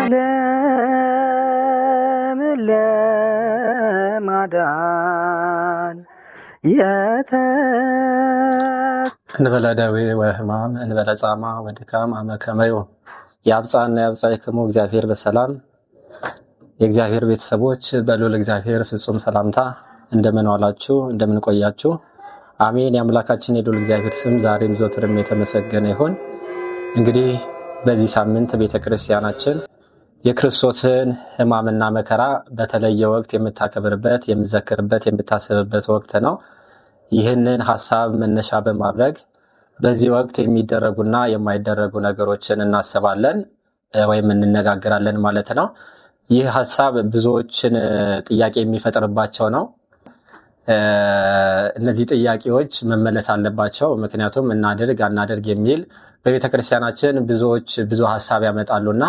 ዓለም ለማዳን እንበለ ደዌ ወሕማም እንበለ ጻማ ወድካም አመከመዮ ያብጻና ያብጻይክሙ እግዚአብሔር በሰላም። የእግዚአብሔር ቤተሰቦች በልዑል እግዚአብሔር ፍጹም ሰላምታ እንደምን ዋላችሁ እንደምን ቆያችሁ? አሜን። የአምላካችን የልዑል እግዚአብሔር ስም ዛሬም ዘወትርም የተመሰገነ ይሁን። እንግዲህ በዚህ ሳምንት ቤተክርስቲያናችን የክርስቶስን ሕማምና መከራ በተለየ ወቅት የምታከብርበት፣ የምትዘክርበት፣ የምታስብበት ወቅት ነው። ይህንን ሐሳብ መነሻ በማድረግ በዚህ ወቅት የሚደረጉና የማይደረጉ ነገሮችን እናስባለን ወይም እንነጋገራለን ማለት ነው። ይህ ሐሳብ ብዙዎችን ጥያቄ የሚፈጥርባቸው ነው። እነዚህ ጥያቄዎች መመለስ አለባቸው። ምክንያቱም እናድርግ አናድርግ የሚል በቤተክርስቲያናችን ብዙዎች ብዙ ሐሳብ ያመጣሉና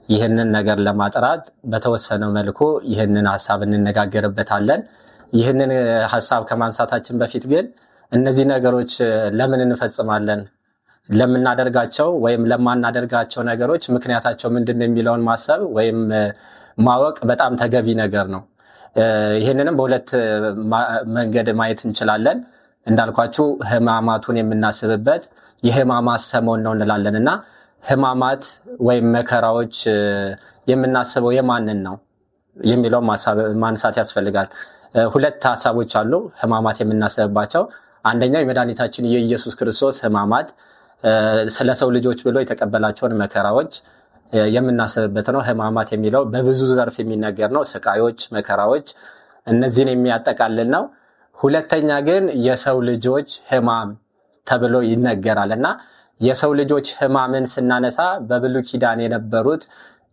ይህንን ነገር ለማጥራት በተወሰነው መልኩ ይህንን ሐሳብ እንነጋገርበታለን። ይህንን ሐሳብ ከማንሳታችን በፊት ግን እነዚህ ነገሮች ለምን እንፈጽማለን፣ ለምናደርጋቸው ወይም ለማናደርጋቸው ነገሮች ምክንያታቸው ምንድነው የሚለውን ማሰብ ወይም ማወቅ በጣም ተገቢ ነገር ነው። ይህንንም በሁለት መንገድ ማየት እንችላለን። እንዳልኳችሁ ሕማማቱን የምናስብበት የሕማማት ሰሞን ነው እንላለንና ሕማማት ወይም መከራዎች የምናስበው የማንን ነው የሚለው ማንሳት ያስፈልጋል። ሁለት ሐሳቦች አሉ ሕማማት የምናስብባቸው። አንደኛው የመድኃኒታችን የኢየሱስ ክርስቶስ ሕማማት ስለ ሰው ልጆች ብሎ የተቀበላቸውን መከራዎች የምናስብበት ነው። ሕማማት የሚለው በብዙ ዘርፍ የሚነገር ነው። ስቃዮች፣ መከራዎች እነዚህን የሚያጠቃልል ነው። ሁለተኛ ግን የሰው ልጆች ሕማም ተብሎ ይነገራልና የሰው ልጆች ሕማምን ስናነሳ በብሉይ ኪዳን የነበሩት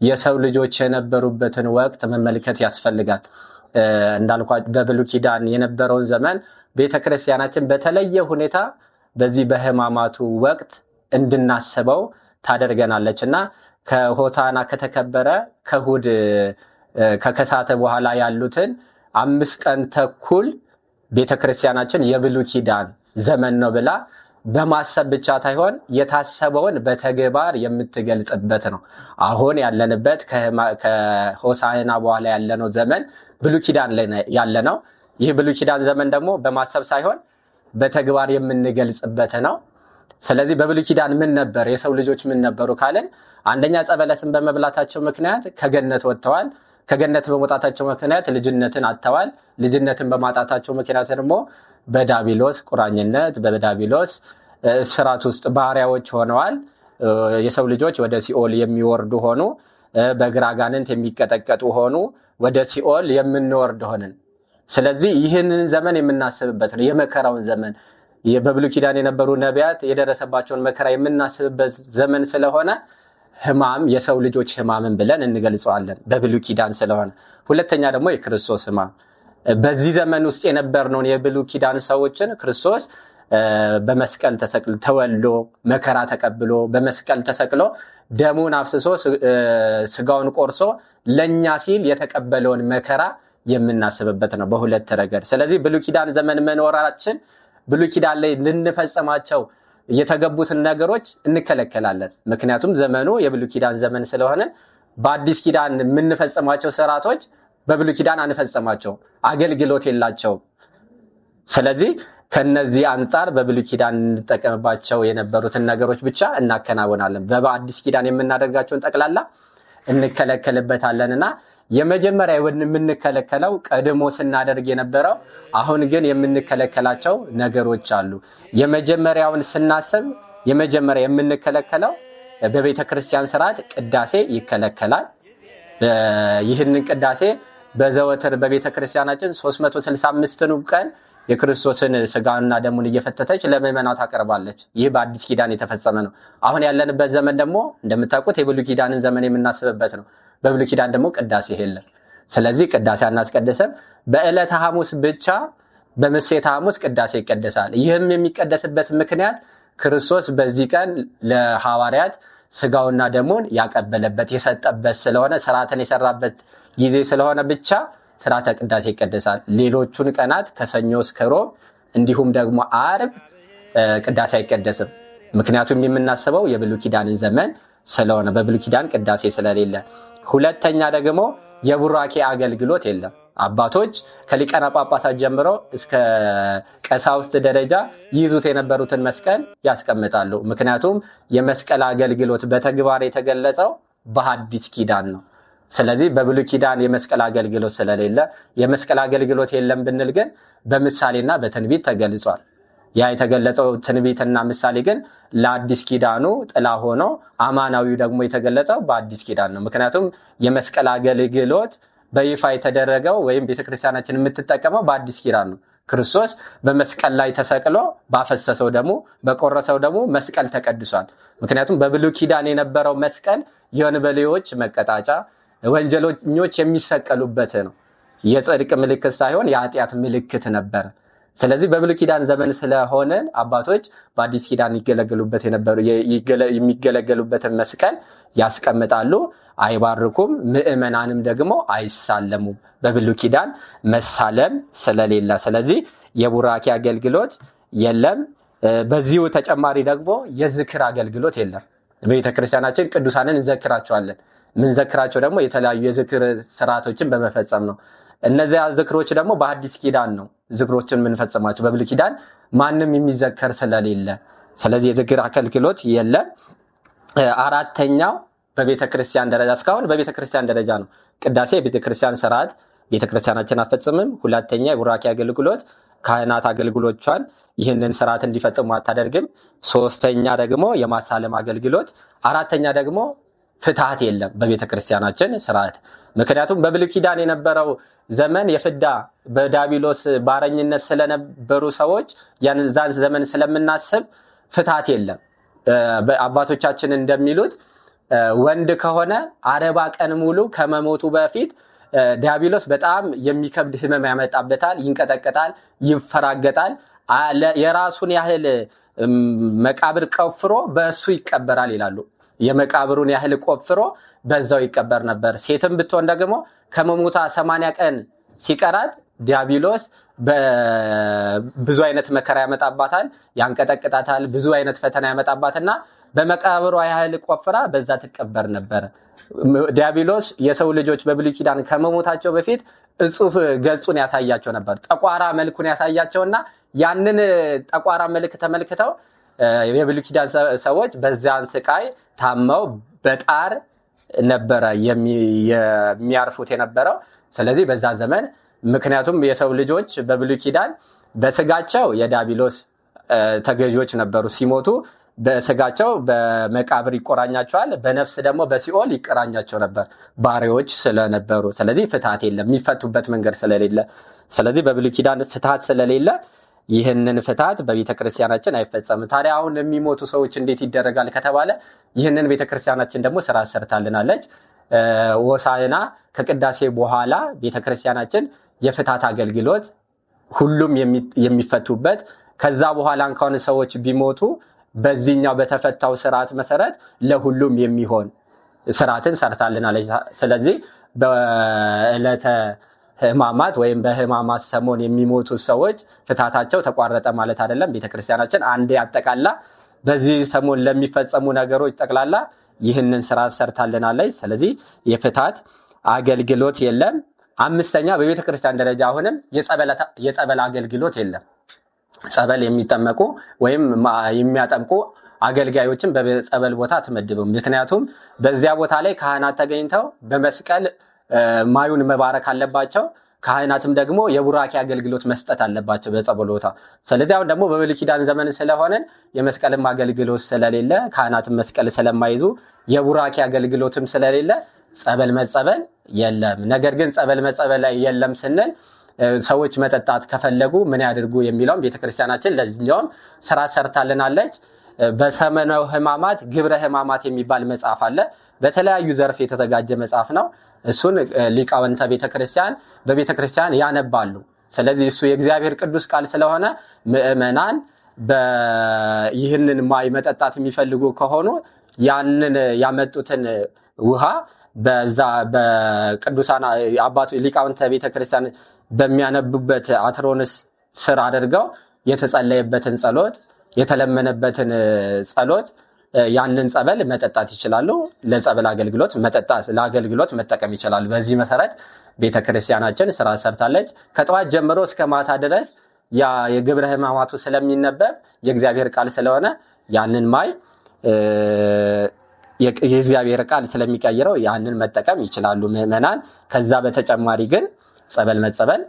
የሰው ልጆች የነበሩበትን ወቅት መመልከት ያስፈልጋል። እንዳልኳችሁ በብሉይ ኪዳን የነበረውን ዘመን ቤተክርስቲያናችን በተለየ ሁኔታ በዚህ በሕማማቱ ወቅት እንድናስበው ታደርገናለችና ከሆሳና ከተከበረ ከእሑድ ከከሳተ በኋላ ያሉትን 5 ቀን ተኩል ቤተክርስቲያናችን የብሉይ ኪዳን ዘመን ነው ብላ በማሰብ ብቻ ሳይሆን የታሰበውን በተግባር የምትገልጽበት ነው። አሁን ያለንበት ከሆሳዕና በኋላ ያለነው ዘመን ብሉይ ኪዳን ላይ ያለነው። ይህ ብሉይ ኪዳን ዘመን ደግሞ በማሰብ ሳይሆን በተግባር የምንገልጽበት ነው። ስለዚህ በብሉይ ኪዳን ምን ነበር፣ የሰው ልጆች ምን ነበሩ ካለን አንደኛ ዕፀ በለስን በመብላታቸው ምክንያት ከገነት ወጥተዋል። ከገነት በመውጣታቸው ምክንያት ልጅነትን አጥተዋል። ልጅነትን በማጣታቸው ምክንያት ደግሞ በዳቢሎስ ቁራኝነት በዳቢሎስ እስራት ውስጥ ባሪያዎች ሆነዋል። የሰው ልጆች ወደ ሲኦል የሚወርዱ ሆኑ። በግራ አጋንንት የሚቀጠቀጡ ሆኑ። ወደ ሲኦል የምንወርድ ሆነን። ስለዚህ ይህንን ዘመን የምናስብበት ነው፣ የመከራውን ዘመን። በብሉይ ኪዳን የነበሩ ነቢያት የደረሰባቸውን መከራ የምናስብበት ዘመን ስለሆነ ሕማም የሰው ልጆች ሕማምን ብለን እንገልጸዋለን በብሉይ ኪዳን ስለሆነ። ሁለተኛ ደግሞ የክርስቶስ ሕማም በዚህ ዘመን ውስጥ የነበርነውን የብሉይ ኪዳን ሰዎችን ክርስቶስ በመስቀል ተሰቅሎ ተወልዶ መከራ ተቀብሎ በመስቀል ተሰቅሎ ደሙን አፍስሶ ስጋውን ቆርሶ ለኛ ሲል የተቀበለውን መከራ የምናስብበት ነው በሁለት ረገድ። ስለዚህ ብሉይ ኪዳን ዘመን መኖራችን ብሉይ ኪዳን ላይ ልንፈጽማቸው የተገቡትን ነገሮች እንከለከላለን። ምክንያቱም ዘመኑ የብሉይ ኪዳን ዘመን ስለሆነ በአዲስ ኪዳን የምንፈጽማቸው ስርዓቶች በብሉይ ኪዳን አንፈጽማቸው፣ አገልግሎት የላቸውም። ስለዚህ ከነዚህ አንጻር በብሉይ ኪዳን እንጠቀምባቸው የነበሩትን ነገሮች ብቻ እናከናውናለን። በአዲስ ኪዳን የምናደርጋቸውን ጠቅላላ እንከለከልበታለንና የመጀመሪያ የምንከለከለው ቀድሞ ስናደርግ የነበረው አሁን ግን የምንከለከላቸው ነገሮች አሉ። የመጀመሪያውን ስናስብ የመጀመሪያ የምንከለከለው በቤተ ክርስቲያን ስርዓት ቅዳሴ ይከለከላል። ይህንን ቅዳሴ በዘወትር በቤተ ክርስቲያናችን 365ን ቀን የክርስቶስን ስጋና ደሙን እየፈተተች ለምእመናት ታቀርባለች። ይህ በአዲስ ኪዳን የተፈጸመ ነው። አሁን ያለንበት ዘመን ደግሞ እንደምታውቁት የብሉይ ኪዳንን ዘመን የምናስብበት ነው። በብሉይ ኪዳን ደግሞ ቅዳሴ የለም። ስለዚህ ቅዳሴ አናስቀድስም። በዕለተ ሐሙስ ብቻ በምሴተ ሐሙስ ቅዳሴ ይቀደሳል። ይህም የሚቀደስበት ምክንያት ክርስቶስ በዚህ ቀን ለሐዋርያት ስጋውና ደሙን ያቀበለበት የሰጠበት ስለሆነ ስርዓትን የሰራበት ጊዜ ስለሆነ ብቻ ስርዓተ ቅዳሴ ይቀደሳል። ሌሎቹን ቀናት ከሰኞ እስከ ሮብ እንዲሁም ደግሞ ዓርብ ቅዳሴ አይቀደስም። ምክንያቱም የምናስበው የብሉይ ኪዳንን ዘመን ስለሆነ በብሉይ ኪዳን ቅዳሴ ስለሌለ ሁለተኛ ደግሞ የቡራኬ አገልግሎት የለም። አባቶች ከሊቃነ ጳጳሳት ጀምሮ እስከ ቀሳውስት ደረጃ ይዙት የነበሩትን መስቀል ያስቀምጣሉ። ምክንያቱም የመስቀል አገልግሎት በተግባር የተገለጸው በሐዲስ ኪዳን ነው። ስለዚህ በብሉይ ኪዳን የመስቀል አገልግሎት ስለሌለ የመስቀል አገልግሎት የለም ብንል ግን በምሳሌና በትንቢት ተገልጿል። ያ የተገለጸው ትንቢትና ምሳሌ ግን ለአዲስ ኪዳኑ ጥላ ሆኖ አማናዊው ደግሞ የተገለጸው በአዲስ ኪዳን ነው። ምክንያቱም የመስቀል አገልግሎት በይፋ የተደረገው ወይም ቤተክርስቲያናችን የምትጠቀመው በአዲስ ኪዳን ነው። ክርስቶስ በመስቀል ላይ ተሰቅሎ ባፈሰሰው ደሙ በቆረሰው ደሙ መስቀል ተቀድሷል። ምክንያቱም በብሉይ ኪዳን የነበረው መስቀል የወንበሌዎች መቀጣጫ፣ ወንጀለኞች የሚሰቀሉበት ነው። የጽድቅ ምልክት ሳይሆን የኃጢአት ምልክት ነበር። ስለዚህ በብሉይ ኪዳን ዘመን ስለሆነ አባቶች በአዲስ ኪዳን የሚገለገሉበትን መስቀል ያስቀምጣሉ፣ አይባርኩም። ምእመናንም ደግሞ አይሳለሙም በብሉይ ኪዳን መሳለም ስለሌለ። ስለዚህ የቡራኬ አገልግሎት የለም። በዚሁ ተጨማሪ ደግሞ የዝክር አገልግሎት የለም። በቤተክርስቲያናችን ቅዱሳንን እንዘክራቸዋለን። ምንዘክራቸው ደግሞ የተለያዩ የዝክር ስርዓቶችን በመፈጸም ነው። እነዚያ ዝክሮች ደግሞ በአዲስ ኪዳን ነው ዝክሮችን የምንፈጽማቸው። በብሉይ ኪዳን ማንም የሚዘከር ስለሌለ ስለዚህ የዝክር አገልግሎት የለም። አራተኛው በቤተክርስቲያን ደረጃ እስካሁን በቤተክርስቲያን ደረጃ ነው። ቅዳሴ የቤተክርስቲያን ስርዓት ቤተክርስቲያናችን አፈጽምም። ሁለተኛ የቡራኬ አገልግሎት ካህናት አገልግሎቿን ይህንን ስርዓት እንዲፈጽሙ አታደርግም። ሶስተኛ ደግሞ የማሳለም አገልግሎት፣ አራተኛ ደግሞ ፍትሐት የለም በቤተክርስቲያናችን ስርዓት። ምክንያቱም በብሉይ ኪዳን የነበረው ዘመን የፍዳ በዳቢሎስ ባረኝነት ስለነበሩ ሰዎች ያንዛን ዘመን ስለምናስብ ፍትሐት የለም። አባቶቻችን እንደሚሉት ወንድ ከሆነ 40 ቀን ሙሉ ከመሞቱ በፊት ዳቢሎስ በጣም የሚከብድ ህመም ያመጣበታል፣ ይንቀጠቀጣል፣ ይፈራገጣል። የራሱን ያህል መቃብር ቆፍሮ በእሱ ይቀበራል ይላሉ። የመቃብሩን ያህል ቆፍሮ በዛው ይቀበር ነበር። ሴትም ብትሆን ደግሞ ከመሞታ 80 ቀን ሲቀራት ዲያብሎስ በብዙ አይነት መከራ ያመጣባታል፣ ያንቀጠቅጣታል፣ ብዙ አይነት ፈተና ያመጣባትና በመቃብሯ ያህል ቆፍራ በዛ ትቀበር ነበር። ዲያብሎስ የሰው ልጆች በብሉይ ኪዳን ከመሞታቸው በፊት እጹፍ ገጹን ያሳያቸው ነበር። ጠቋራ መልኩን ያሳያቸውና ያንን ጠቋራ መልክ ተመልክተው የብሉይ ኪዳን ሰዎች በዛን ስቃይ ታመው በጣር ነበረ የሚያርፉት የነበረው። ስለዚህ በዛ ዘመን ምክንያቱም የሰው ልጆች በብሉይ ኪዳን በስጋቸው የዲያብሎስ ተገዢዎች ነበሩ። ሲሞቱ በስጋቸው በመቃብር ይቆራኛቸዋል፣ በነፍስ ደግሞ በሲኦል ይቆራኛቸው ነበር ባሪያዎች ስለነበሩ። ስለዚህ ፍትሐት የለም የሚፈቱበት መንገድ ስለሌለ። ስለዚህ በብሉይ ኪዳን ፍትሐት ስለሌለ ይህንን ፍትሐት በቤተክርስቲያናችን አይፈጸምም። ታዲያ አሁን የሚሞቱ ሰዎች እንዴት ይደረጋል ከተባለ ይህንን ቤተክርስቲያናችን ደግሞ ስራ ሰርታልናለች። ሆሳዕና ከቅዳሴ በኋላ ቤተክርስቲያናችን የፍትሐት አገልግሎት ሁሉም የሚፈቱበት፣ ከዛ በኋላ እንኳን ሰዎች ቢሞቱ በዚህኛው በተፈታው ስርዓት መሰረት ለሁሉም የሚሆን ስርዓትን ሰርታልናለች። ስለዚህ በዕለተ ህማማት ወይም በህማማት ሰሞን የሚሞቱ ሰዎች ፍትሐታቸው ተቋረጠ ማለት አይደለም። ቤተክርስቲያናችን አንዴ አጠቃላ በዚህ ሰሞን ለሚፈጸሙ ነገሮች ጠቅላላ ይህንን ስርዓት ሰርታልናለች። ስለዚህ የፍትሐት አገልግሎት የለም። አምስተኛ በቤተክርስቲያን ደረጃ አሁንም የጸበል አገልግሎት የለም። ጸበል የሚጠመቁ ወይም የሚያጠምቁ አገልጋዮችን በጸበል ቦታ ተመድበው። ምክንያቱም በዚያ ቦታ ላይ ካህናት ተገኝተው በመስቀል ማዩን መባረክ አለባቸው። ካህናትም ደግሞ የቡራኬ አገልግሎት መስጠት አለባቸው በጸበል ቦታ። ስለዚህ አሁን ደግሞ በብሉይ ኪዳን ዘመን ስለሆነ የመስቀልም አገልግሎት ስለሌለ ካህናትም መስቀል ስለማይዙ የቡራኬ አገልግሎትም ስለሌለ ጸበል መጸበል የለም። ነገር ግን ጸበል መጸበል ላይ የለም ስንል ሰዎች መጠጣት ከፈለጉ ምን ያድርጉ የሚለውን ቤተክርስቲያናችን ለዚህኛው ስራ ሰርታልናለች። በሰመነ ሕማማት ግብረ ሕማማት የሚባል መጽሐፍ አለ። በተለያዩ ዘርፍ የተዘጋጀ መጽሐፍ ነው። እሱን ሊቃውንተ ቤተክርስቲያን በቤተክርስቲያን ያነባሉ። ስለዚህ እሱ የእግዚአብሔር ቅዱስ ቃል ስለሆነ ምእመናን ይህንን ማይ መጠጣት የሚፈልጉ ከሆኑ ያንን ያመጡትን ውሃ በዛ በቅዱሳን አባቱ ሊቃውንተ ቤተክርስቲያን በሚያነቡበት አትሮንስ ስር አድርገው የተጸለየበትን ጸሎት የተለመነበትን ጸሎት ያንን ጸበል መጠጣት ይችላሉ። ለጸበል አገልግሎት ለአገልግሎት መጠቀም ይችላሉ። በዚህ መሰረት ቤተክርስቲያናችን ስራ ሰርታለች። ከጠዋት ጀምሮ እስከ ማታ ድረስ ያ የግብረ ሕማማቱ ስለሚነበብ የእግዚአብሔር ቃል ስለሆነ ያንን ማይ የእግዚአብሔር ቃል ስለሚቀይረው ያንን መጠቀም ይችላሉ ምዕመናን። ከዛ በተጨማሪ ግን ጸበል መጸበል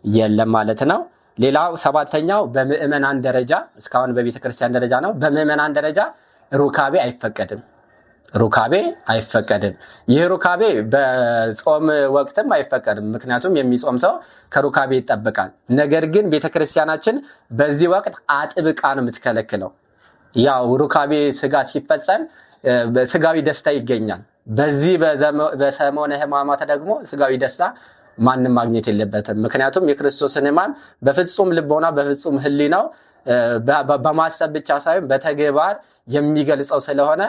የለም ማለት ነው። ሌላው ሰባተኛው በምዕመናን ደረጃ እስካሁን በቤተክርስቲያን ደረጃ ነው። በምዕመናን ደረጃ ሩካቤ አይፈቀድም። ይህ ሩካቤ በጾም ወቅትም አይፈቀድም። ምክንያቱም የሚጾም ሰው ከሩካቤ ይጠበቃል። ነገር ግን ቤተክርስቲያናችን በዚህ ወቅት አጥብቃ ነው የምትከለክለው። ያው ሩካቤ ስጋ ሲፈጸም ስጋዊ ደስታ ይገኛል። በዚህ በሰሞነ ሕማማት ደግሞ ስጋዊ ደስታ ማንም ማግኘት የለበትም። ምክንያቱም የክርስቶስን ሕማም በፍጹም ልቦና በፍጹም ሕሊናው በማሰብ ብቻ ሳይሆን በተግባር የሚገልጸው ስለሆነ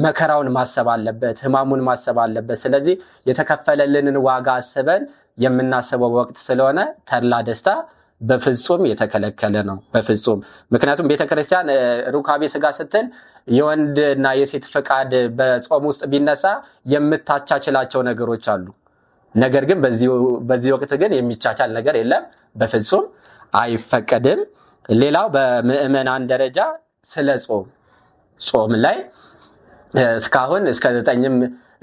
መከራውን ማሰብ አለበት፣ ሕማሙን ማሰብ አለበት። ስለዚህ የተከፈለልንን ዋጋ አስበን የምናስበው ወቅት ስለሆነ ተድላ ደስታ በፍጹም የተከለከለ ነው። በፍጹም ምክንያቱም ቤተክርስቲያን ሩካቤ ስጋ ስትል የወንድና የሴት ፈቃድ በጾም ውስጥ ቢነሳ የምታቻችላቸው ነገሮች አሉ። ነገር ግን በዚህ ወቅት ግን የሚቻቻል ነገር የለም፣ በፍጹም አይፈቀድም። ሌላው በምዕመናን ደረጃ ስለ ጾም ላይ እስካሁን እስከ 9ም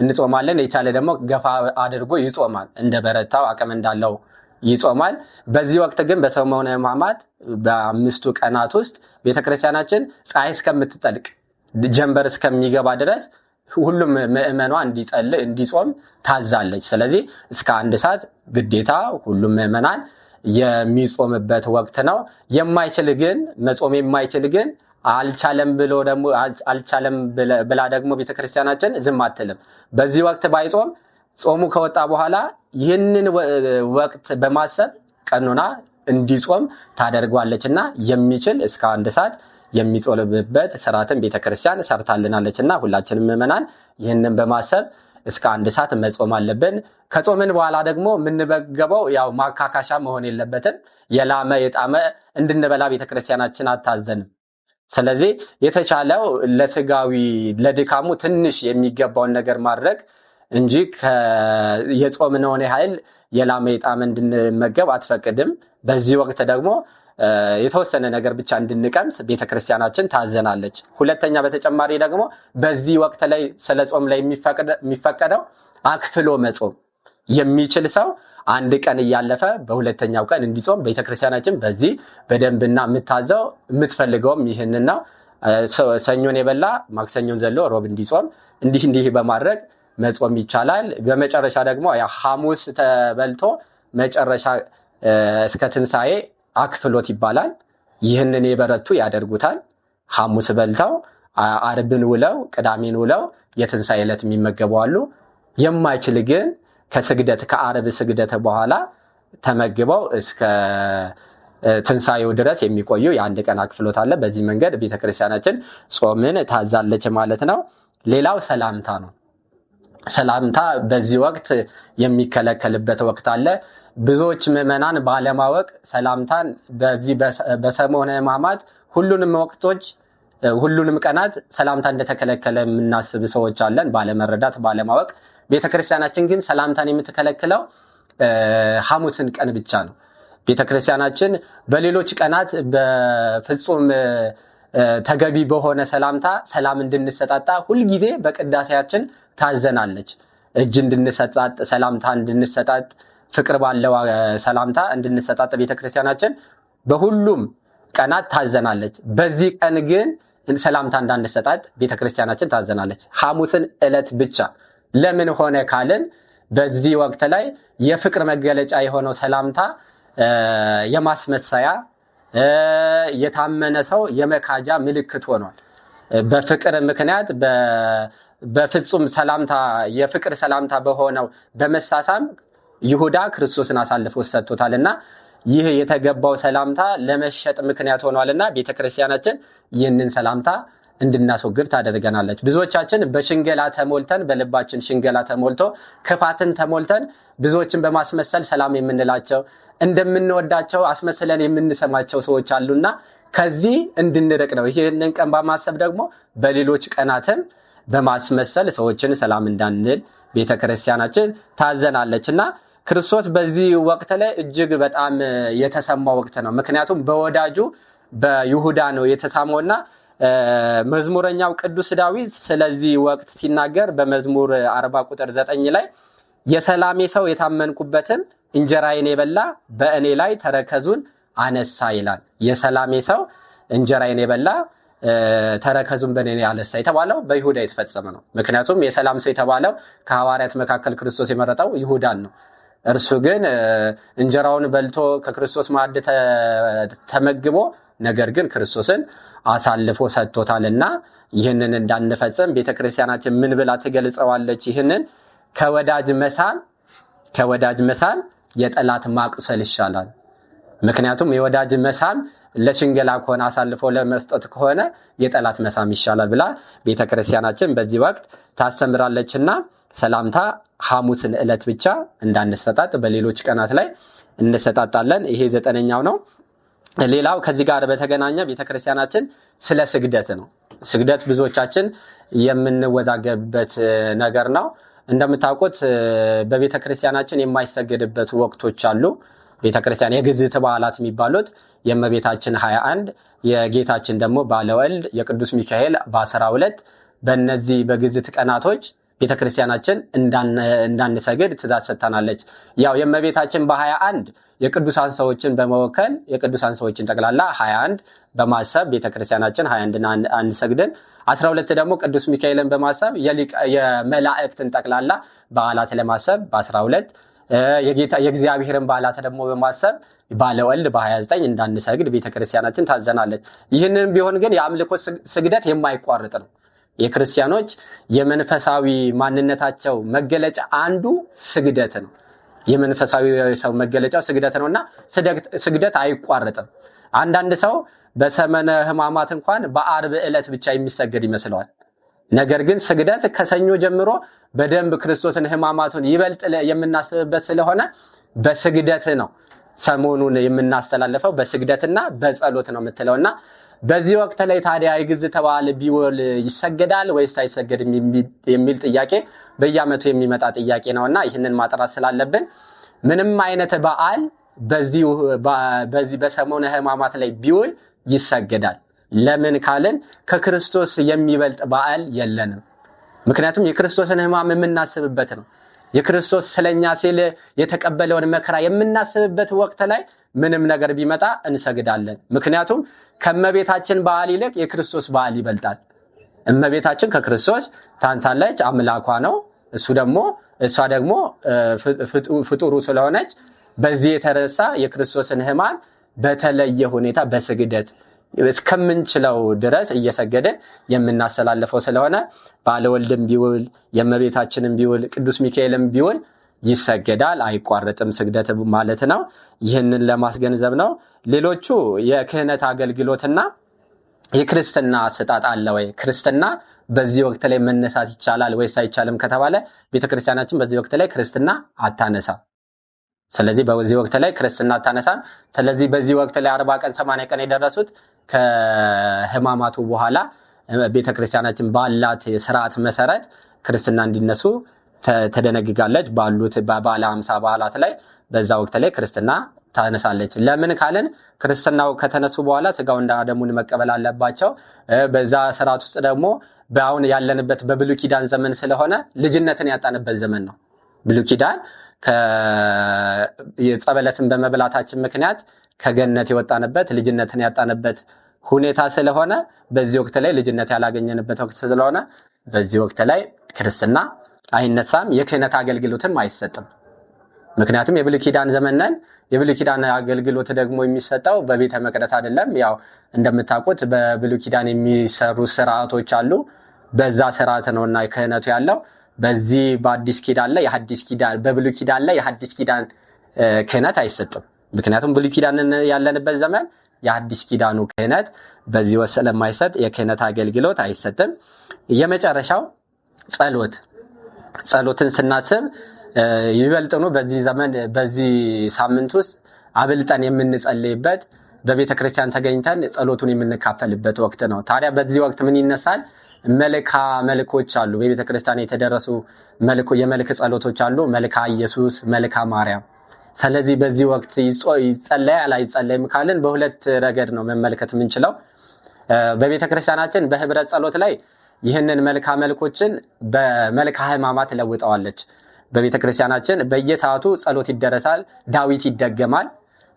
እንጾማለን። የቻለ ደግሞ ገፋ አድርጎ ይጾማል፣ እንደ በረታው አቅም እንዳለው ይጾማል። በዚህ ወቅት ግን በሰሞነ ሕማማት በ5ቱ ቀናት ውስጥ ቤተክርስቲያናችን ፀሐይ እስከምትጠልቅ ጀንበር እስከሚገባ ድረስ ሁሉም ምዕመኗ እንዲጾም ታዛለች። ስለዚህ እስከ 1 ሰዓት ግዴታ ሁሉም ምዕመናን የሚጾምበት ወቅት ነው። መጾም የማይችል ግን አልቻለም ብላ ደግሞ ቤተክርስቲያናችን ዝም አትልም። በዚህ ወቅት ባይጾም ጾሙ ከወጣ በኋላ ይህንን ወቅት በማሰብ ቀኑና እንዲጾም ታደርጓለችና የሚችል እስከ 1 ሰዓት የሚጾምበት ስርዓትን ቤተክርስቲያን ሰርታልናለችና ሁላችንም ምዕመናን ይህንን በማሰብ እስከ 1 ሰዓት መጾም አለብን። ከጾምን በኋላ ደግሞ የምንበገበው ያው ማካካሻ መሆን የለበትም። የላመ የጣመ እንድንበላ ቤተክርስቲያናችን አታዘንም። ስለዚህ የተቻለው ለስጋዊ ለድካሙ ትንሽ የሚገባውን ነገር ማድረግ እንጂ የጾምነውን ያህል የላመ የጣመ እንድንመገብ አትፈቅድም። በዚህ ወቅት ደግሞ የተወሰነ ነገር ብቻ እንድንቀምስ ቤተክርስቲያናችን ታዘናለች። ሁለተኛ በተጨማሪ ደግሞ በዚህ ወቅት ላይ ስለ ጾም ላይ የሚፈቀደው አክፍሎ መጾም የሚችል ሰው 1 ቀን እያለፈ በሁለተኛው ቀን እንዲጾም ቤተክርስቲያናችን በዚህ በደንብና የምታዘው የምትፈልገውም ይህንን ነው። ሰኞን የበላ ማክሰኞን ዘሎ ሮብ እንዲጾም እንዲህ በማድረግ መጾም ይቻላል። በመጨረሻ ደግሞ ሐሙስ ተበልቶ መጨረሻ እስከ ትንሳኤ አክፍሎት ይባላል። ይህንን የበረቱ ያደርጉታል። ሐሙስ በልተው አርብን ውለው ቅዳሜን ውለው የትንሳኤ ዕለት የሚመገቡ አሉ። የማይችል ግን ከአርብ ስግደት በኋላ ተመግበው እስከ ትንሳኤው ድረስ የሚቆዩ የ1 ቀን አክፍሎት አለ። በዚህ መንገድ ቤተክርስቲያናችን ጾምን ታዛለች ማለት ነው። ሌላው ሰላምታ ነው። ሰላምታ በዚህ ወቅት የሚከለከልበት ወቅት አለ። ብዙዎች ምዕመናን ባለማወቅ ሰላምታን በዚህ በሰሞነ ሕማማት ሁሉንም ቀናት ሰላምታ እንደተከለከለ የምናስብ ሰዎች አለን፣ ባለመረዳት ባለማወቅ። ቤተክርስቲያናችን ግን ሰላምታን የምትከለክለው ሐሙስን ቀን ብቻ ነው። ቤተክርስቲያናችን በሌሎች ቀናት በፍጹም ተገቢ በሆነ ሰላምታ ሰላም እንድንሰጣጣ ሁልጊዜ በቅዳሴያችን ታዘናለች። እጅ እንድንሰጣጥ፣ ሰላምታ እንድንሰጣጥ፣ ፍቅር ባለው ሰላምታ እንድንሰጣጥ ቤተክርስቲያናችን በሁሉም ቀናት ታዘናለች። በዚህ ቀን ግን ሰላምታ እንዳንሰጣጥ ቤተክርስቲያናችን ታዘናለች። ሐሙስን ዕለት ብቻ ለምን ሆነ ካልን በዚህ ወቅት ላይ የፍቅር መገለጫ የሆነው ሰላምታ የማስመሰያ የታመነ ሰው የመካጃ ምልክት ሆኗል። በፍቅር ምክንያት በፍጹም ሰላምታ የፍቅር ሰላምታ በሆነው በመሳሳም ይሁዳ ክርስቶስን አሳልፎ ሰጥቶታልና ይህ የተገባው ሰላምታ ለመሸጥ ምክንያት ሆኗልና ቤተክርስቲያናችን ይህንን ሰላምታ እንድናስወግድ ታደርገናለች። ብዙዎቻችን በሽንገላ ተሞልተን በልባችን ሽንገላ ተሞልቶ ክፋትን ተሞልተን ብዙዎችን በማስመሰል ሰላም የምንላቸው እንደምንወዳቸው አስመስለን የምንሰማቸው ሰዎች አሉና ከዚህ እንድንርቅ ነው። ይሄንን ቀን በማሰብ ደግሞ በሌሎች ቀናትም በማስመሰል ሰዎችን ሰላም እንዳንል ቤተክርስቲያናችን ታዘናለችና ክርስቶስ በዚህ ወቅት ላይ እጅግ በጣም የተሰማ ወቅት ነው። ምክንያቱም በወዳጁ በይሁዳ ነው የተሳመውና መዝሙረኛው ቅዱስ ዳዊት ስለዚህ ወቅት ሲናገር በመዝሙር 40 ቁጥር 9 ላይ የሰላሜ ሰው የታመንኩበትን እንጀራዬን የበላ በእኔ ላይ ተረከዙን አነሳ ይላል። የሰላሜ ሰው እንጀራዬን የበላ ተረከዙን በእኔ ላይ አነሳ የተባለው በይሁዳ የተፈጸመ ነው። ምክንያቱም የሰላም ሰው የተባለው ከሐዋርያት መካከል ክርስቶስ የመረጠው ይሁዳን ነው። እርሱ ግን እንጀራውን በልቶ ከክርስቶስ ማዕድ ተመግቦ ነገር ግን ክርስቶስን አሳልፎ ሰጥቶታልና ይህንን እንዳንፈጽም ቤተክርስቲያናችን ምን ብላ ትገልጸዋለች? ይህንን ከወዳጅ መሳም የጠላት ማቁሰል ይሻላል። ምክንያቱም የወዳጅ መሳም ለሽንገላ ከሆነ አሳልፎ ለመስጠት ከሆነ የጠላት መሳም ይሻላል ብላ ቤተክርስቲያናችን በዚህ ወቅት ታስተምራለችና ሰላምታ ሐሙስን ዕለት ብቻ እንዳንሰጣጥ በሌሎች ቀናት ላይ እንሰጣጣለን። ይሄ 9ኛው ነው። ሌላው ከዚህ ጋር በተገናኘ ቤተክርስቲያናችን ስለ ስግደት ነው። ስግደት ብዙዎቻችን የምንወዛገብበት ነገር ነው። እንደምታውቁት በቤተክርስቲያናችን የማይሰገድበት ወቅቶች አሉ። ቤተክርስቲያን የግዝት በዓላት የሚባሉት የእመቤታችን 21 የጌታችን ደግሞ ባለወልድ የቅዱስ ሚካኤል በ12 በእነዚህ በግዝት ቀናቶች ቤተክርስቲያናችን እንዳንሰግድ ትእዛዝ ሰጥታናለች። ያው የእመቤታችን በ21 የቅዱሳን ሰዎችን በመወከል የቅዱሳን ሰዎችን ጠቅላላ 21 በማሰብ ቤተክርስቲያናችን 21 አንሰግድን። 12 ደግሞ ቅዱስ ሚካኤልን በማሰብ የመላእክትን ጠቅላላ በዓላት ለማሰብ በ12 የእግዚአብሔርን በዓላት ደግሞ በማሰብ ባለወልድ በ29 እንዳንሰግድ ቤተክርስቲያናችን ታዘናለች። ይህንን ቢሆን ግን የአምልኮ ስግደት የማይቋርጥ ነው። የክርስቲያኖች የመንፈሳዊ ማንነታቸው መገለጫ አንዱ ስግደት ነው። የመንፈሳዊ ሰው መገለጫው ስግደት ነውና ስግደት አይቋረጥም። አንዳንድ ሰው በሰመነ ሕማማት እንኳን በአርብ ዕለት ብቻ የሚሰገድ ይመስለዋል። ነገር ግን ስግደት ከሰኞ ጀምሮ በደንብ ክርስቶስን ሕማማቱን ይበልጥ የምናስብበት ስለሆነ በስግደት ነው ሰሞኑን የምናስተላልፈው በስግደትና በጸሎት ነው የምትለውና በዚህ ወቅት ላይ ታዲያ የግዝት በዓል ቢውል ይሰገዳል ወይስ አይሰገድም የሚል ጥያቄ በየዓመቱ የሚመጣ ጥያቄ ነውና ይህንን ማጥራት ስላለብን ምንም አይነት በዓል በዚህ በሰሞነ ሕማማት ላይ ቢውል ይሰገዳል። ለምን ካልን ከክርስቶስ የሚበልጥ በዓል የለንም። ምክንያቱም የክርስቶስን ሕማም የምናስብበት ነው። የክርስቶስ ስለኛ ሲል የተቀበለውን መከራ የምናስብበት ወቅት ላይ ምንም ነገር ቢመጣ እንሰግዳለን። ምክንያቱም ከእመቤታችን በዓል ይልቅ የክርስቶስ በዓል ይበልጣል። እመቤታችን ከክርስቶስ ታንሳለች፣ አምላኳ ነው። እሷ ደግሞ ፍጡሩ ስለሆነች በዚህ የተረሳ የክርስቶስን ሕማም በተለየ ሁኔታ በስግደት እስከምንችለው ድረስ እየሰገደን የምናስተላልፈው ስለሆነ ባለወልድም ቢውል የእመቤታችንም ቢውል ቅዱስ ሚካኤልም ቢውል ይሰገዳል፣ አይቋረጥም ስግደት ማለት ነው። ይህንን ለማስገንዘብ ነው። ሌሎቹ የክህነት አገልግሎትና የክርስትና አሰጣጥ አለ ወይ? ክርስትና በዚህ ወቅት ላይ መነሳት ይቻላል ወይስ አይቻልም ከተባለ ቤተክርስቲያናችን በዚህ ወቅት ላይ ክርስትና አታነሳ። ስለዚህ በዚህ ወቅት ላይ ክርስትና አታነሳም። ስለዚህ በዚህ ወቅት ላይ 40 ቀን 80 ቀን የደረሱት ከሕማማቱ በኋላ ቤተክርስቲያናችን ባላት ስርዓት መሰረት ክርስትና እንዲነሱ ተደነግጋለች። ባሉት በባለ 50 በዓላት ላይ በዛ ወቅት ላይ ክርስትና ታነሳለች። ለምን ካልን ክርስትናው ከተነሱ በኋላ ስጋውና ደሙን መቀበል አለባቸው። በዛ ስርዓት ውስጥ ደግሞ በአሁን ያለንበት በብሉይ ኪዳን ዘመን ስለሆነ ልጅነትን ያጣንበት ዘመን ነው። ብሉይ ኪዳን የጸበለትን በመብላታችን ምክንያት ከገነት የወጣንበት ልጅነትን ያጣንበት ሁኔታ ስለሆነ በዚህ ወቅት ላይ ልጅነት ያላገኘንበት ወቅት ስለሆነ በዚህ ወቅት ላይ ክርስትና አይነሳም፣ የክህነት አገልግሎትም አይሰጥም። ምክንያቱም የብሉይ ኪዳን ዘመን ነን። የብሉይ ኪዳን አገልግሎት ደግሞ የሚሰጠው በቤተ መቅደስ አይደለም። ያው እንደምታውቁት በብሉይ ኪዳን የሚሰሩ ስርዓቶች አሉ። በዛ ስርዓት ነውና ክህነቱ ያለው። በዚህ በአዲስ ኪዳን ላይ የሐዲስ ኪዳን በብሉይ ኪዳን ላይ የሐዲስ ኪዳን ክህነት አይሰጥም። ምክንያቱም ብሉይ ኪዳን ያለንበት ዘመን የሐዲስ ኪዳኑ ክህነት በዚህ ወሰለ የማይሰጥ የክህነት አገልግሎት አይሰጥም። የመጨረሻው ጸሎትን ስናስብ ይበልጥኑ በዚህ ዘመን በዚህ ሳምንት ውስጥ አብልጠን የምንጸልይበት በቤተክርስቲያን ተገኝተን ጸሎቱን የምንካፈልበት ወቅት ነው። ታዲያ በዚህ ወቅት ምን ይነሳል? መልካ መልኮች አሉ። በቤተክርስቲያን የተደረሱ የመልክ ጸሎቶች አሉ። መልካ ኢየሱስ፣ መልካ ማርያም። ስለዚህ በዚህ ወቅት ይጸለያል አይጸለይም ካልን በሁለት ረገድ ነው መመልከት የምንችለው። በቤተክርስቲያናችን በህብረት ጸሎት ላይ ይህንን መልካ መልኮችን በመልካ ሕማማት ለውጠዋለች። በቤተክርስቲያናችን በየሰዓቱ ጸሎት ይደረሳል፣ ዳዊት ይደገማል።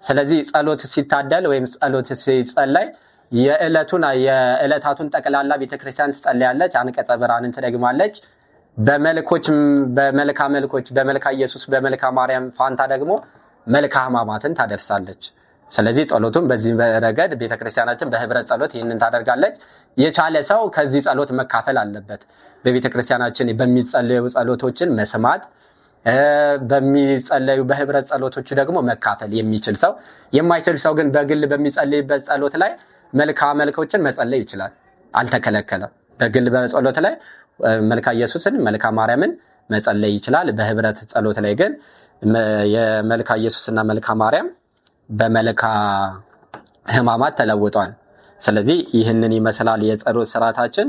ስለዚህ ጸሎት ሲታደል ወይም ጸሎት ሲጸለይ የዕለታቱን ጠቅላላ ቤተክርስቲያን ትጸልያለች፣ አንቀጸ ብርሃንን ትደግማለች። በመልካ መልኮች በመልካ ኢየሱስ በመልካ ማርያም ፋንታ ደግሞ መልካ ሕማማትን ታደርሳለች። ስለዚህ ጸሎቱን በዚህ ረገድ ቤተክርስቲያናችን በህብረት ጸሎት ይህንን ታደርጋለች። የቻለ ሰው ከዚህ ጸሎት መካፈል አለበት። በቤተክርስቲያናችን በሚጸለዩ ጸሎቶችን መስማት፣ በሚጸለዩ በህብረት ጸሎቶች ደግሞ መካፈል የሚችል ሰው፣ የማይችል ሰው ግን በግል በሚጸልይበት ጸሎት ላይ መልካ መልኮችን መጸለይ ይችላል፣ አልተከለከለም። በግል በጸሎት ላይ መልካ ኢየሱስን መልካ ማርያምን መጸለይ ይችላል። በህብረት ጸሎት ላይ ግን የመልካ ኢየሱስና መልካ ማርያም በመልካ ሕማማት ተለውጧል። ስለዚህ ይህንን ይመስላል የጸሎት ስርዓታችን።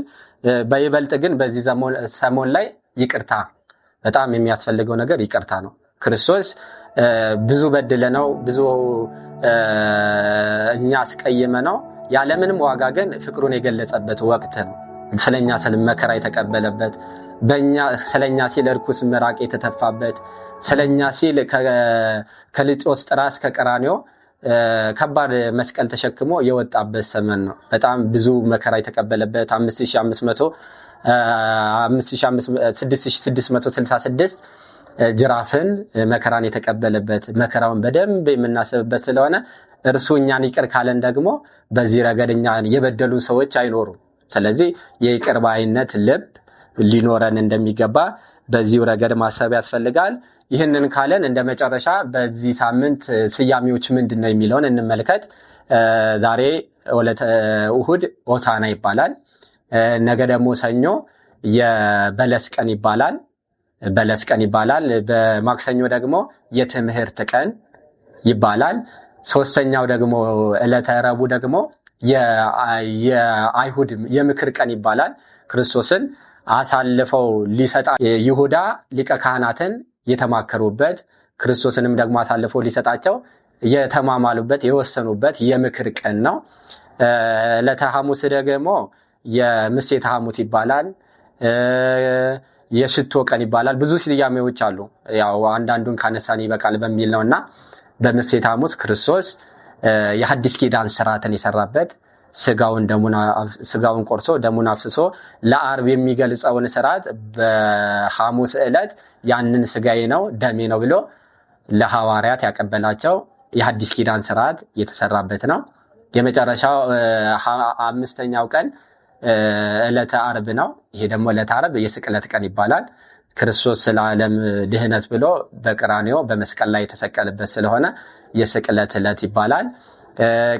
በይበልጥ ግን በዚህ ሰሞን ላይ ይቅርታ በጣም የሚያስፈልገው ነገር ይቅርታ ነው። ክርስቶስ ብዙ በድለነው ብዙ እኛ አስቀይመነው ያለምንም ዋጋ ግን ፍቅሩን የገለጸበት ወቅት ነው። ስለኛ መከራ የተቀበለበት፣ ስለኛ ሲል እርኩስ ምራቅ የተተፋበት፣ ስለኛ ሲል ከሊጦስ ጥራስ ከቀራንዮ ከባድ መስቀል ተሸክሞ የወጣበት ዘመን ነው። በጣም ብዙ መከራ የተቀበለበት 5666 ጅራፍን መከራን የተቀበለበት፣ መከራውን በደንብ የምናስብበት ስለሆነ እርሱ እኛን ይቅር ካለን ደግሞ በዚህ ረገድ እኛን የበደሉ ሰዎች አይኖሩም። ስለዚህ የይቅር ባይነት ልብ ሊኖረን እንደሚገባ በዚህ ረገድ ማሰብ ያስፈልጋል። ይህንን ካለን እንደ መጨረሻ በዚህ ሳምንት ስያሜዎች ምንድነው የሚለውን እንመልከት። ዛሬ እሁድ ሆሳዕና ይባላል። ነገ ደግሞ ሰኞ የበለስ ቀን ይባላል። በማክሰኞ ደግሞ የትምህርት ቀን ይባላል። ሶስተኛው ደግሞ ዕለተ ረቡዕ ደግሞ የአይሁድ የምክር ቀን ይባላል። ክርስቶስን አሳልፈው ሊሰጣ ይሁዳ ሊቀ ካህናትን የተማከሩበት፣ ክርስቶስንም ደግሞ አሳልፈው ሊሰጣቸው የተማማሉበት የወሰኑበት የምክር ቀን ነው። ዕለተ ሐሙስ ደግሞ የምሴተ ሐሙስ ይባላል። የሽቶ ቀን ይባላል። ብዙ ስያሜዎች አሉ። ያው አንዳንዱን ካነሳን ይበቃል በሚል ነውና በምሴተ ሐሙስ ክርስቶስ የሐዲስ ኪዳን ስርዓትን የሰራበት፣ ስጋውን ቆርሶ ደሙን አፍስሶ ለዓርብ የሚገልጸውን ስርዓት በሐሙስ ዕለት ያንን ስጋዬ ነው ደሜ ነው ብሎ ለሐዋርያት ያቀበላቸው የሐዲስ ኪዳን ስርዓት የተሰራበት ነው። የመጨረሻው አምስተኛው ቀን ዕለተ ዓርብ ነው። ይሄ ደግሞ ዕለተ ዓርብ የስቅለት ቀን ይባላል። ክርስቶስ ስለ ዓለም ድህነት ብሎ በቀራንዮ በመስቀል ላይ የተሰቀለበት ስለሆነ የስቅለት ዕለት ይባላል።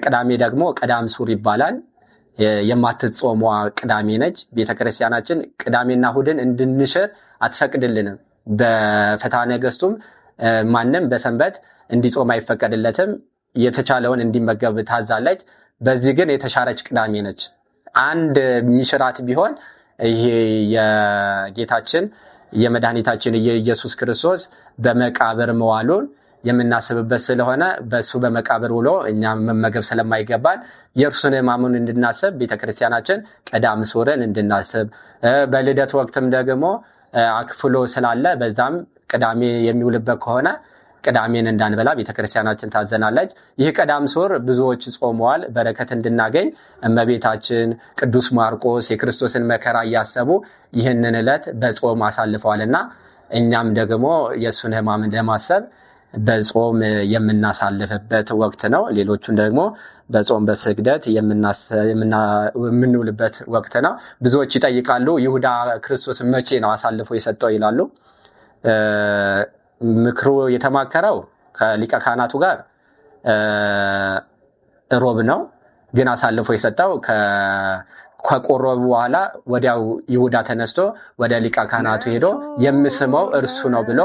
ቅዳሜ ደግሞ ቀዳም ሱር ይባላል። የማትጾሟ ቅዳሜ ነች። ቤተክርስቲያናችን ቅዳሜና እሁድን እንድንሽር አትፈቅድልንም። በፍትሐ ነገሥቱም ማንም በሰንበት እንዲጾም አይፈቀድለትም። የተቻለውን እንዲመገብ ታዛለች። በዚህ ግን የተሻረች ቅዳሜ ነች። አንድ ሚሽራት ቢሆን ይሄ የጌታችን የመድኃኒታችን የኢየሱስ ክርስቶስ በመቃብር መዋሉን የምናስብበት ስለሆነ በሱ በመቃብር ውሎ እኛም መመገብ ስለማይገባን የእርሱን ሕማሙን እንድናስብ ቤተክርስቲያናችን ቀዳም ሱርን እንድናስብ፣ በልደት ወቅትም ደግሞ አክፍሎ ስላለ በዛም ቅዳሜ የሚውልበት ከሆነ ቅዳሜን እንዳንበላ ቤተክርስቲያናችን ታዘናለች። ይህ ቀዳም ሱር ብዙዎች ጾመዋል በረከት እንድናገኝ። እመቤታችን፣ ቅዱስ ማርቆስ የክርስቶስን መከራ እያሰቡ ይህንን ዕለት በጾም አሳልፈዋልና እኛም ደግሞ የእሱን ሕማም ለማሰብ በጾም የምናሳልፍበት ወቅት ነው። ሌሎቹን ደግሞ በጾም በስግደት የምንውልበት ወቅት ነው። ብዙዎች ይጠይቃሉ፣ ይሁዳ ክርስቶስ መቼ ነው አሳልፎ የሰጠው ይላሉ። ምክሩ የተማከረው ከሊቀ ካህናቱ ጋር ሮብ ነው። ግን አሳልፎ የሰጠው ከቆረቡ በኋላ ወዲያው ይሁዳ ተነስቶ ወደ ሊቀ ካህናቱ ሄዶ የምስመው እርሱ ነው ብሎ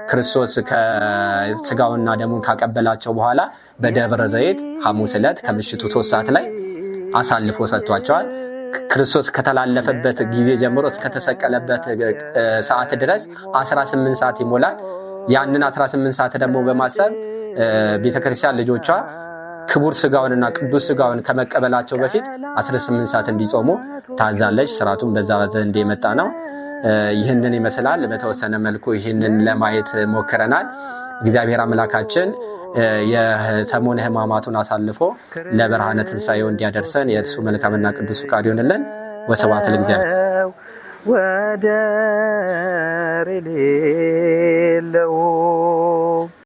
ክርስቶስ ከስጋውና ደሙን ካቀበላቸው በኋላ በደብረ ዘይት ሐሙስ ዕለት ከምሽቱ 3 ሰዓት ላይ አሳልፎ ሰጥቷቸዋል። ክርስቶስ ከተላለፈበት ጊዜ ጀምሮ እስከ ተሰቀለበት ሰዓት ድረስ 18 ሰዓት ይሞላል። ያንን 18 ሰዓት ደግሞ በማሰብ ቤተክርስቲያን ልጆቿ ክቡር ስጋውንና ቅዱስ ስጋውን ከመቀበላቸው በፊት 18 ሰዓት እንዲጾሙ ታዛለች። ስርዓቱም በዛ ዘንድ የመጣ ነው። ይህንን ይመስላል። በተወሰነ መልኩ ይህንን ለማየት ሞክረናል። እግዚአብሔር አምላካችን የሰሙነ ሕማማቱን አሳልፎ ለብርሃነ ትንሣኤው እንዲያደርሰን የእርሱ መልካምና ቅዱስ ፈቃድ ይሁንልን። ወስብሐት ለእግዚአብሔር። ወደር የሌለው